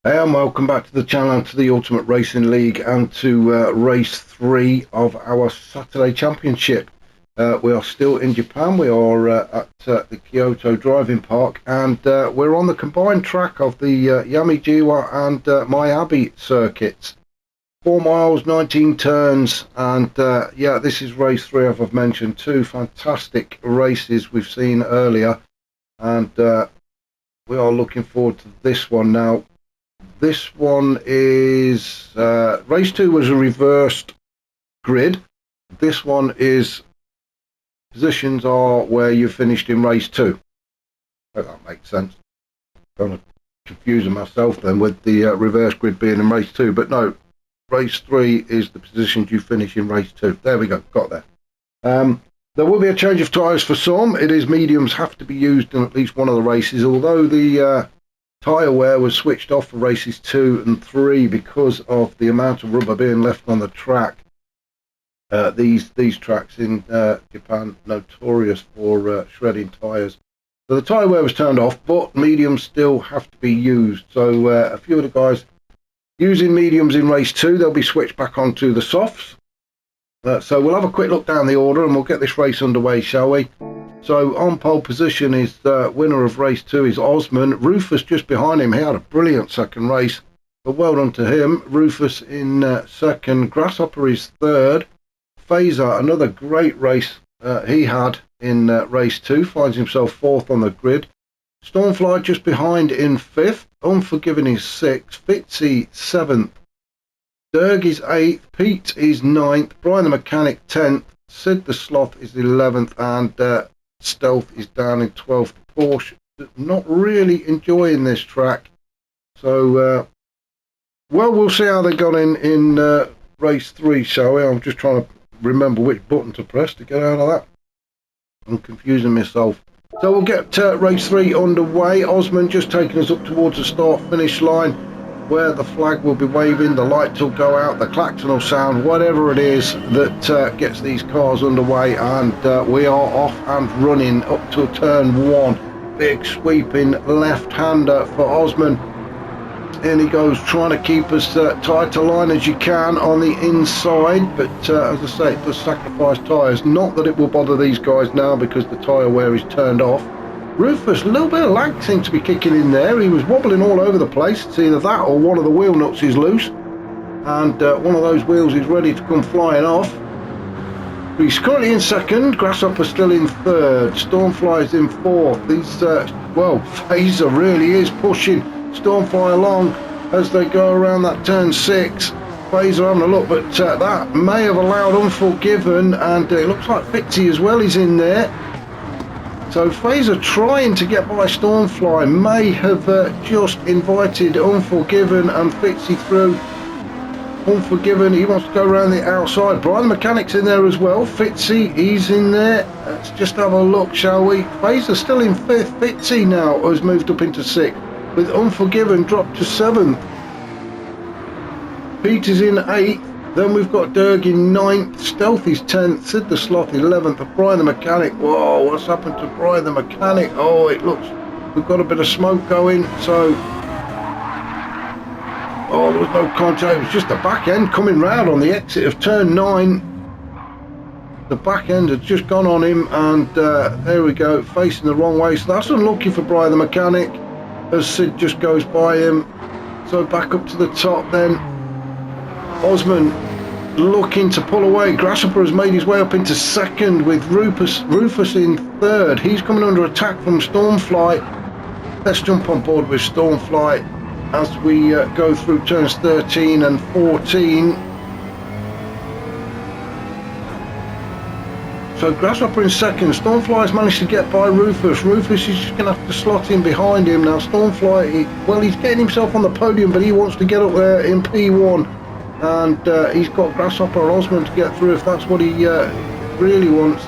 Hey, and welcome back to the channel and to the Ultimate Racing League and to race 3 of our Saturday Championship. We are still in Japan. We are at the Kyoto driving park, and we're on the combined track of the Yamijiwa and Miyabi circuits. 4 miles, 19 turns, and yeah, this is race 3, as I've mentioned. 2 fantastic races we've seen earlier, and we are looking forward to this one now. This one is race 2 was a reversed grid. This one is positions are where you finished in race 2. I hope that makes sense. Kind of confusing myself then with the reverse grid being in race 2, but no, race 3 is the positions you finish in race 2. There we go, got there. There will be a change of tyres for some. It is mediums have to be used in at least one of the races, although the tyre wear was switched off for races 2 and 3 because of the amount of rubber being left on the track. These tracks in Japan notorious for shredding tyres. So the tyre wear was turned off, but mediums still have to be used. So a few of the guys using mediums in race 2, they'll be switched back onto the softs. So we'll have a quick look down the order and we'll get this race underway, shall we? So on pole position is winner of race 2 is Osman. Rufus just behind him. He had a brilliant second race, but well done to him. Rufus in second. Grasshopper is third. Phaser, another great race he had in race 2, finds himself fourth on the grid. Stormfly just behind in fifth. Unforgiven is sixth. Fitzy 7th. Derg is 8th. Pete is 9th. Brian the Mechanic 10th. Sid the Sloth is 11th. And Stealth is down in 12th. Porsche not really enjoying this track. So, well, we'll see how they got in race 3, shall we? I'm just trying to remember which button to press to get out of that. I'm confusing myself. So we'll get race 3 underway. Osman just taking us up towards the start-finish line, where the flag will be waving, the lights will go out, the klaxon will sound, whatever it is that gets these cars underway, and we are off and running up to turn 1. Big sweeping left-hander for Osman. And he goes, trying to keep us tight to line as you can on the inside, but as I say, it does sacrifice tyres. Not that it will bother these guys now because the tyre wear is turned off. Rufus, a little bit of lag seems to be kicking in there. He was wobbling all over the place. It's either that or one of the wheel nuts is loose, and one of those wheels is ready to come flying off. He's currently in second. Grasshopper still in third. Stormfly is in fourth. These, well, Phaser really is pushing Stormfly along as they go around that turn 6. Phaser having a look, but that may have allowed Unforgiven, and it looks like Fitzy as well is in there. So Phaser trying to get by Stormfly may have just invited Unforgiven and Fitzy through. Unforgiven, he wants to go around the outside. Brian the Mechanic's in there as well. Fitzy, he's in there. Let's just have a look, shall we? Phaser still in 5th. Fitzy now has moved up into 6th, with Unforgiven dropped to 7th. Pete is in 8th. Then we've got Derg in 9th. Stealth is 10th. Sid the Sloth 11th. And Brian the Mechanic. Whoa, what's happened to Brian the Mechanic? Oh, it looks, we've got a bit of smoke going. So, oh, there was no contact. It was just the back end coming round on the exit of turn 9. The back end had just gone on him, and there we go, facing the wrong way. So that's unlucky for Brian the Mechanic as Sid just goes by him. So back up to the top then. Osman looking to pull away. Grasshopper has made his way up into second with Rufus in third. He's coming under attack from Stormfly. Let's jump on board with Stormfly as we go through turns 13 and 14. So Grasshopper in second. Stormfly's managed to get by Rufus. Rufus is just going to have to slot in behind him. Now Stormfly, well, he's getting himself on the podium, but he wants to get up there in P1. And he's got Grasshopper or Osman to get through if that's what he really wants.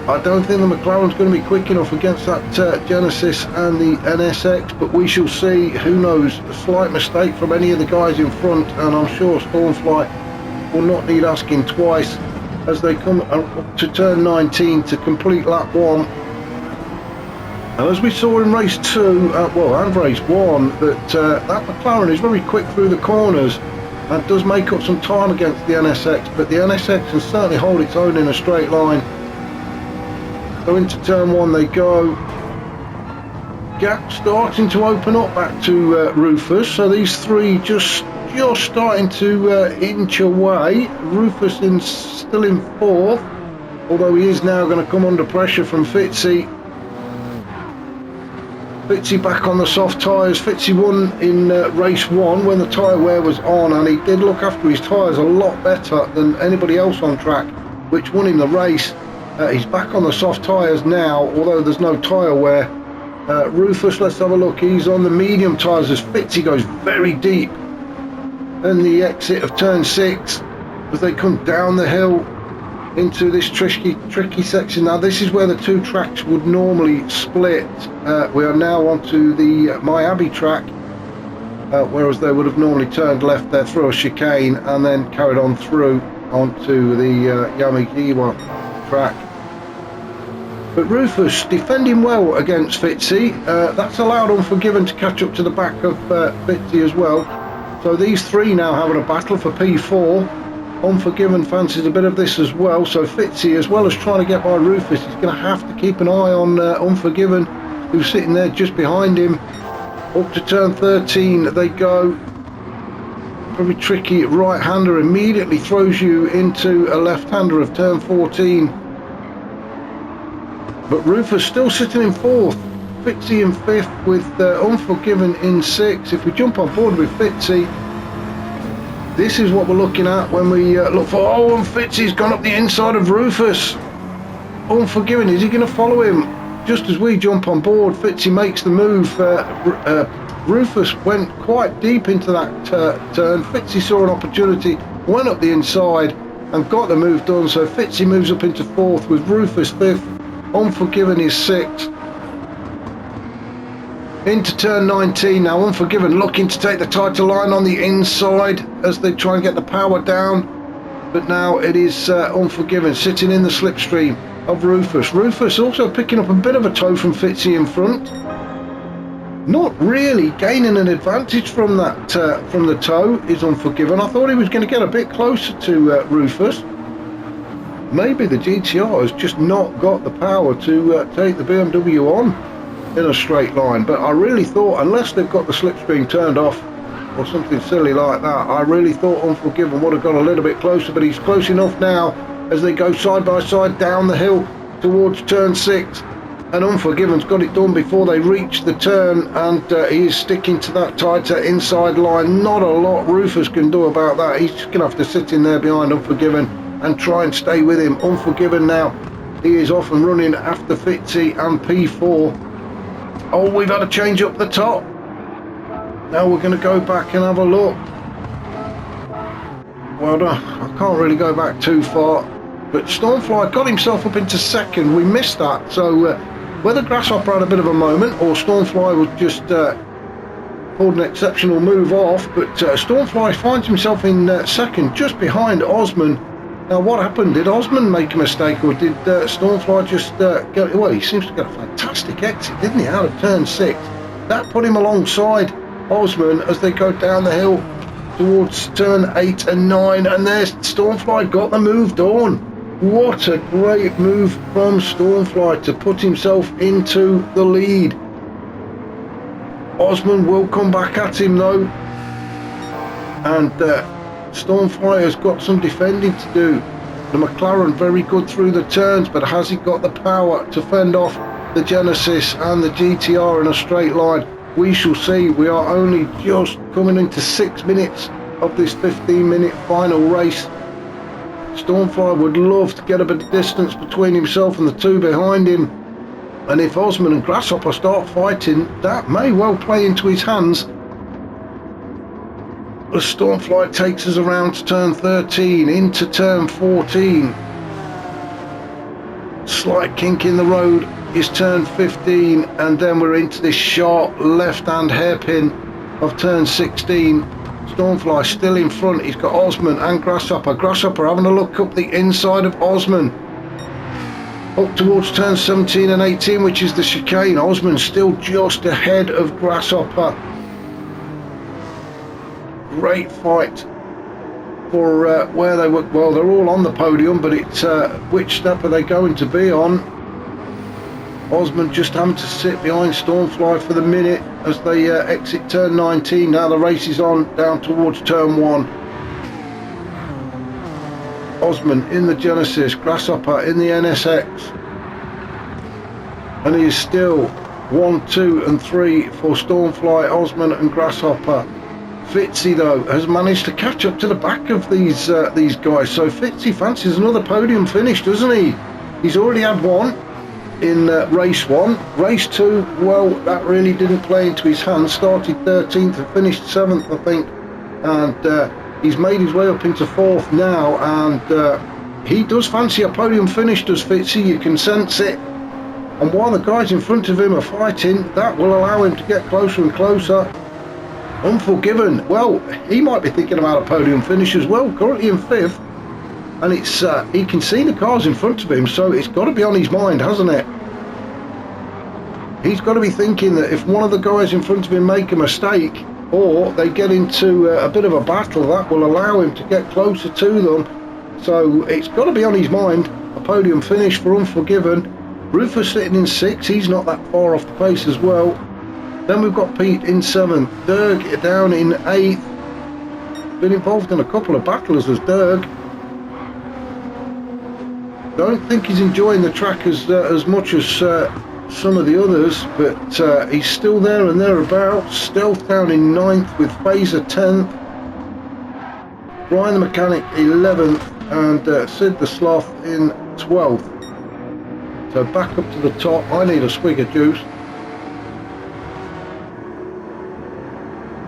I don't think the McLaren's going to be quick enough against that Genesis and the NSX, but we shall see. Who knows? A slight mistake from any of the guys in front, and I'm sure Stormfly will not need asking twice as they come up to turn 19 to complete lap 1. And as we saw in race 2, and race 1, that McLaren is very quick through the corners and does make up some time against the NSX, but the NSX can certainly hold its own in a straight line. So into turn 1 they go. Gap starting to open up back to Rufus, so these three just starting to inch away. Rufus still in 4th, although he is now going to come under pressure from Fitzy. Fitzy back on the soft tyres. Fitzy won in race 1 when the tyre wear was on, and he did look after his tyres a lot better than anybody else on track, which won him the race. He's back on the soft tyres now, although there's no tyre wear. Rufus, let's have a look, he's on the medium tyres as Fitzy goes very deep. And the exit of turn 6 as they come down the hill into this tricky section. Now this is where the two tracks would normally split. We are now onto the Miami track, whereas they would have normally turned left there through a chicane and then carried on through onto the Yamagiwa track. But Rufus defending well against Fitzy. That's allowed Unforgiven to catch up to the back of Fitzy as well. So these three now having a battle for P4. Unforgiven fancies a bit of this as well, so Fitzy, as well as trying to get by Rufus, is going to have to keep an eye on Unforgiven, who's sitting there just behind him. Up to turn 13 they go. Very tricky right-hander, immediately throws you into a left-hander of turn 14. But Rufus still sitting in 4th, Fitzy in 5th with Unforgiven in 6th. If we jump on board with Fitzy, this is what we're looking at when we look for... Oh, and Fitzy's gone up the inside of Rufus. Unforgiven, is he going to follow him? Just as we jump on board, Fitzy makes the move. Rufus went quite deep into that turn. Fitzy saw an opportunity, went up the inside and got the move done. So Fitzy moves up into 4th with Rufus 5th. Unforgiven is 6th. Into turn 19 now. Unforgiven looking to take the title line on the inside as they try and get the power down, but now it is Unforgiven sitting in the slipstream of Rufus. Rufus also picking up a bit of a toe from Fitzy in front, not really gaining an advantage from that from the toe is Unforgiven. I thought he was going to get a bit closer to Rufus. Maybe the GTR has just not got the power to take the BMW on in a straight line, but I really thought, unless they've got the slipstream turned off or something silly like that, I really thought Unforgiven would have got a little bit closer, but he's close enough now as they go side by side down the hill towards turn 6, and Unforgiven's got it done before they reach the turn, and he is sticking to that tighter inside line. Not a lot Rufus can do about that. He's just gonna have to sit in there behind Unforgiven and try and stay with him. Unforgiven now, he is off and running after Fitzy and P4. Oh, we've had to change up the top. Now we're going to go back and have a look. Well, I can't really go back too far, but Stormfly got himself up into 2nd. We missed that, so whether Grasshopper had a bit of a moment or Stormfly was just pulled an exceptional move off, but Stormfly finds himself in 2nd, just behind Osman. Now what happened? Did Osman make a mistake, or did Stormfly just get... Well, he seems to get a fantastic exit, didn't he, out of turn 6. That put him alongside Osman as they go down the hill towards turn 8 and 9, and there's Stormfly got the move done. What a great move from Stormfly to put himself into the lead. Osman will come back at him though, and Stormfly has got some defending to do. The McLaren very good through the turns, but has he got the power to fend off the Genesis and the GTR in a straight line? We shall see. We are only just coming into 6 minutes of this 15-minute final race. Stormfly would love to get a bit of distance between himself and the two behind him, and if Osman and Grasshopper start fighting, that may well play into his hands. The Stormfly takes us around to turn 13, into turn 14. Slight kink in the road is turn 15, and then we're into this sharp left-hand hairpin of turn 16. Stormfly still in front. He's got Osman and Grasshopper. Grasshopper having a look up the inside of Osman. Up towards turn 17 and 18, which is the chicane. Osman still just ahead of Grasshopper. Great fight for where they were. Well, they're all on the podium, but it's which step are they going to be on? Osman just having to sit behind Stormfly for the minute as they exit turn 19. Now the race is on down towards turn 1. Osman in the Genesis, Grasshopper in the NSX, and he is still 1, 2 and 3 for Stormfly, Osman and Grasshopper. Fitzy though has managed to catch up to the back of these guys, so Fitzy fancies another podium finish, doesn't he? He's already had one in race 1. Race 2, well, that really didn't play into his hands. Started 13th and finished 7th, I think, and he's made his way up into 4th now, and he does fancy a podium finish, does Fitzy. You can sense it. And while the guys in front of him are fighting, that will allow him to get closer and closer. Unforgiven, well, he might be thinking about a podium finish as well, currently in 5th. And it's he can see the cars in front of him, so it's got to be on his mind, hasn't it? He's got to be thinking that if one of the guys in front of him make a mistake, or they get into a bit of a battle, that will allow him to get closer to them. So it's got to be on his mind, a podium finish for Unforgiven. Rufus sitting in 6th, he's not that far off the pace as well. Then we've got Pete in 7th, Derg down in 8th. Been involved in a couple of battles as Derg. Don't think he's enjoying the track as much as some of the others, but he's still there and thereabouts. Stealth down in 9th with Phaser 10th, Brian the Mechanic 11th, and Sid the Sloth in 12th. So back up to the top. I need a swig of juice.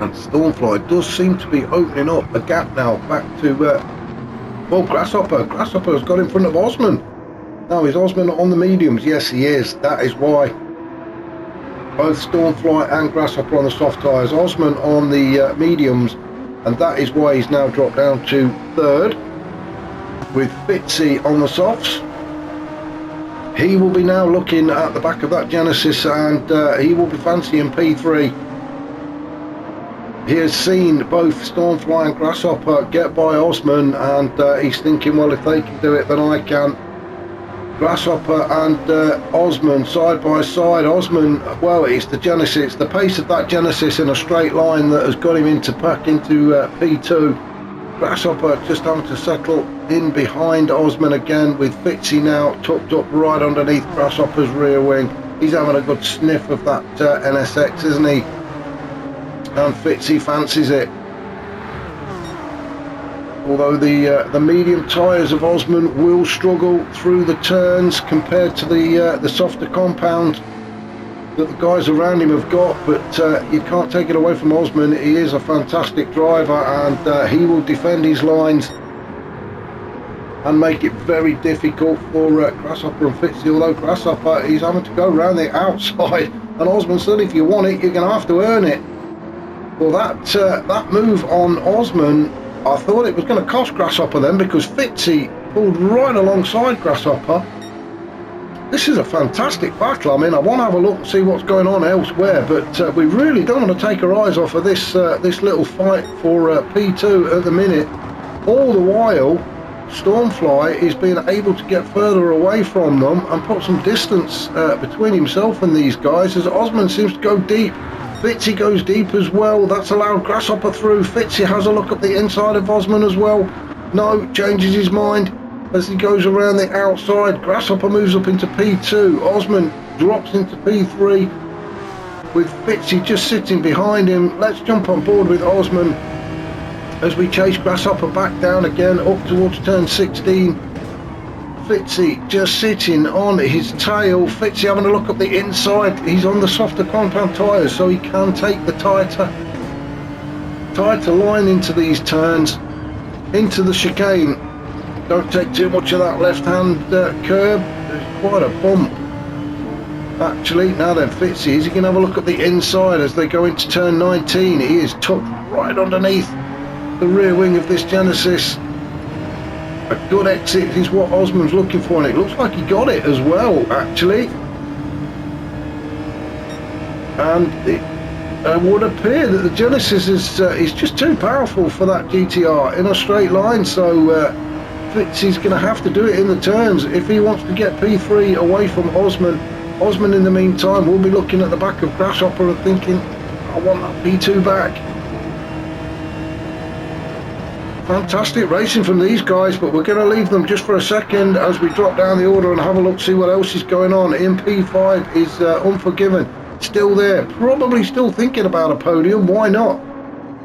And Stormfly does seem to be opening up a gap now back to well, Grasshopper. Grasshopper has got in front of Osman. Now, is Osman on the mediums? Yes, he is. That is why both Stormfly and Grasshopper on the soft tyres. Osman on the mediums, and that is why he's now dropped down to 3rd with Fitzy on the softs. He will be now looking at the back of that Genesis, and he will be fancying P3. He has seen both Stormfly and Grasshopper get by Osman, and he's thinking, well, if they can do it, then I can. Grasshopper and Osman side by side. Osman, well, it's the Genesis, the pace of that Genesis in a straight line that has got him into P2. Grasshopper just having to settle in behind Osman again, with Fitzy now tucked up right underneath Grasshopper's rear wing. He's having a good sniff of that NSX, isn't he? And Fitzy fancies it. Although the medium tyres of Osman will struggle through the turns compared to the softer compound that the guys around him have got, but you can't take it away from Osman. He is a fantastic driver, and he will defend his lines and make it very difficult for Grasshopper and Fitzy. Although Grasshopper, he's having to go around the outside, and Osman said, if you want it, you're going to have to earn it. Well, that move on Osman, I thought it was going to cost Grasshopper then, because Fitzy pulled right alongside Grasshopper. This is a fantastic battle. I mean, I want to have a look and see what's going on elsewhere, but we really don't want to take our eyes off of this little fight for P2 at the minute. All the while, Stormfly is being able to get further away from them and put some distance between himself and these guys, as Osman seems to go deep. Fitzy goes deep as well. That's allowed Grasshopper through. Fitzy has a look at the inside of Osman as well. No, changes his mind as he goes around the outside. Grasshopper moves up into P2. Osman drops into P3 with Fitzy just sitting behind him. Let's jump on board with Osman as we chase Grasshopper back down again up towards turn 16. Fitzy just sitting on his tail. Fitzy having a look at the inside. He's on the softer compound tyres, so he can take the tighter line into these turns, into the chicane. Don't take too much of that left hand curb. There's quite a bump actually. Now then, Fitzy, is he going to have a look at the inside as they go into turn 19? He is tucked right underneath the rear wing of this Genesis, A good exit is what Osman's looking for, and it looks like he got it as well, actually. And it would appear that the Genesis is just too powerful for that GTR in a straight line, so Fitzy's going to have to do it in the turns if he wants to get P3 away from Osman. Osman, in the meantime, will be looking at the back of Grasshopper and thinking, I want that P2 back. Fantastic racing from these guys, but we're going to leave them just for a second as we drop down the order and have a look, see what else is going on. In P5 is Unforgiven, still there, probably still thinking about a podium, why not?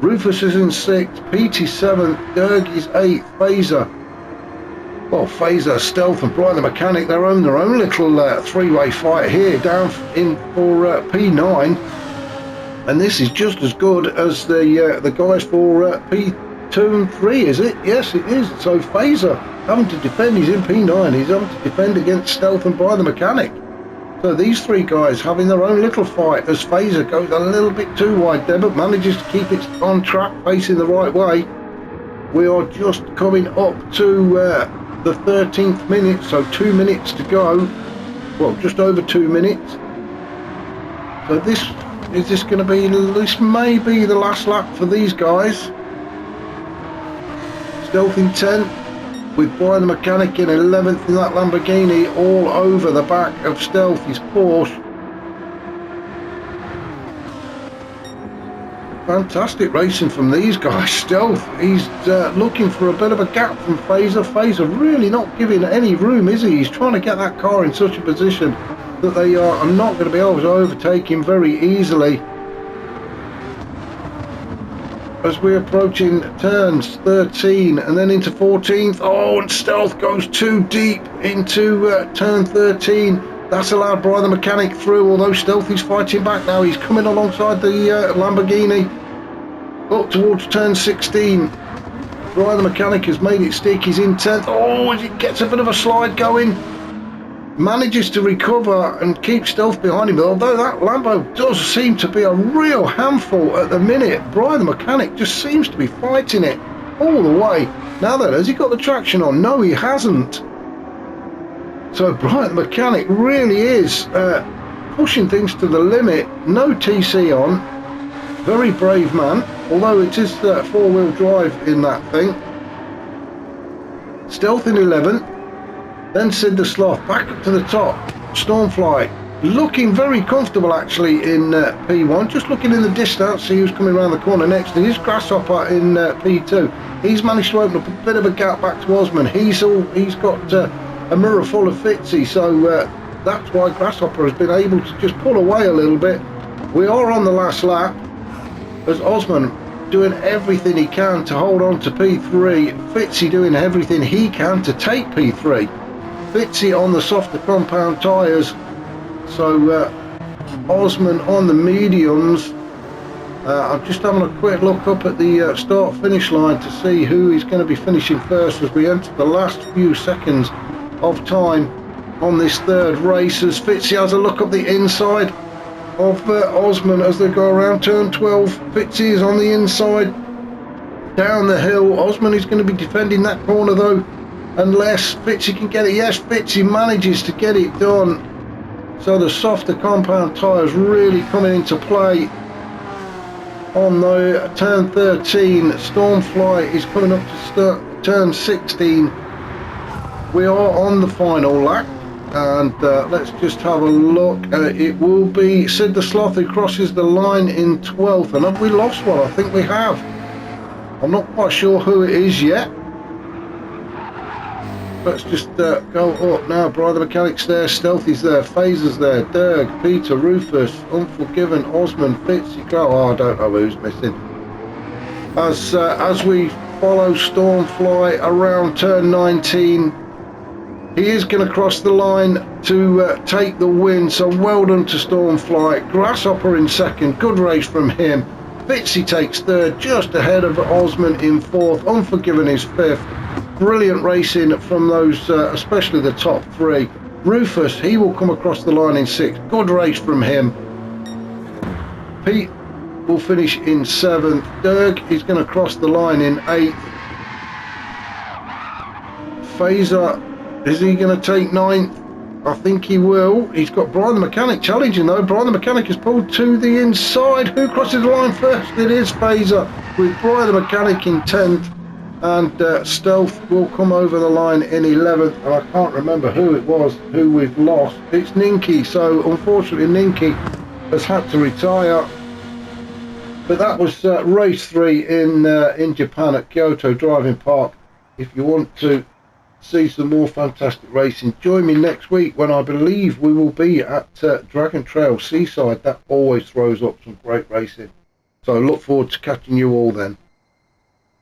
Rufus is in 6th, PT 7th, Derg is 8th, Phaser. Well, Phaser, Stealth and Brian the Mechanic, their own little three-way fight here, down in for P9. And this is just as good as the guys for P2 and 3, is it? Yes, it is. So Phaser having to defend, he's in P9, he's having to defend against Stealth and Brian the Mechanic. So these three guys having their own little fight as Phaser goes a little bit too wide there, but manages to keep it on track, facing the right way. We are just coming up to the 13th minute, so 2 minutes to go. Well, just over 2 minutes. So this going to be, this may be the last lap for these guys. Stealth in 10th, with Brian the Mechanic in 11th in that Lamborghini, all over the back of Stealth, his Porsche. Fantastic racing from these guys. Stealth, he's looking for a bit of a gap from Phaser. Phaser really not giving any room, is he? He's trying to get that car in such a position that they are not going to be able to overtake him very easily. As we're approaching turns 13 and then into 14th, oh, and Stealth goes too deep into turn 13. That's allowed Brian the Mechanic through, although Stealth is fighting back now. He's coming alongside the Lamborghini up towards turn 16. Brian the Mechanic has made it stick. He's in 10th. Oh, as he gets a bit of a slide going, manages to recover and keep Stealth behind him. Although that Lambo does seem to be a real handful at the minute, Brian the Mechanic just seems to be fighting it all the way. Now then, has he got the traction on? No, he hasn't. So Brian the Mechanic really is pushing things to the limit. No TC on. Very brave man, although it is four-wheel drive in that thing. Stealth in 11th, then Sid the Sloth back up to the top. Stormfly looking very comfortable actually in P1, just looking in the distance, see who's coming around the corner next. And his Grasshopper in P2. He's managed to open up a bit of a gap back to Osman. He's got a mirror full of Fitzy, so that's why Grasshopper has been able to just pull away a little bit. We are on the last lap as Osman doing everything he can to hold on to P3, Fitzy doing everything he can to take P3. Fitzy on the softer compound tyres, so Osman on the mediums. I'm just having a quick look up at the start finish line to see who is going to be finishing first as we enter the last few seconds of time on this third race, as Fitzy has a look up the inside of Osman as they go around turn 12. Fitzy is on the inside down the hill. Osman is going to be defending that corner though, unless Fitzy can get it. Yes, Fitzy manages to get it done. So the softer compound tyres really coming into play on the turn 13. Stormfly is coming up to turn 16. We are on the final lap, and let's just have a look. It will be Sid the Sloth who crosses the line in 12th, and have we lost one? I think we have. I'm not quite sure who it is yet. Let's just go up now. Brian the Mechanic's there, Stealthy's there, Phaser's there, Derg, Peter, Rufus, Unforgiven, Osman, Fitzy, oh, I don't know who's missing. As we follow Stormfly around turn 19, he is going to cross the line to take the win, so well done to Stormfly. Grasshopper in second, good race from him. Fitzy takes third, just ahead of Osman in fourth. Unforgiven is fifth. Brilliant racing from those, especially the top three. Rufus, he will come across the line in sixth. Good race from him. Pete will finish in seventh. Derg is going to cross the line in eighth. Phaser, is he going to take 9th? I think he will. He's got Brian the Mechanic challenging though. Brian the Mechanic has pulled to the inside. Who crosses the line first? It is Phaser with Brian the Mechanic in 10th. And Stealth will come over the line in 11th. And I can't remember who it was who we've lost. It's Ninky. So unfortunately Ninky has had to retire. But that was race 3 in Japan at Kyoto Driving Park. If you want to see some more fantastic racing, join me next week when I believe we will be at Dragon Trail Seaside. That always throws up some great racing. So I look forward to catching you all then.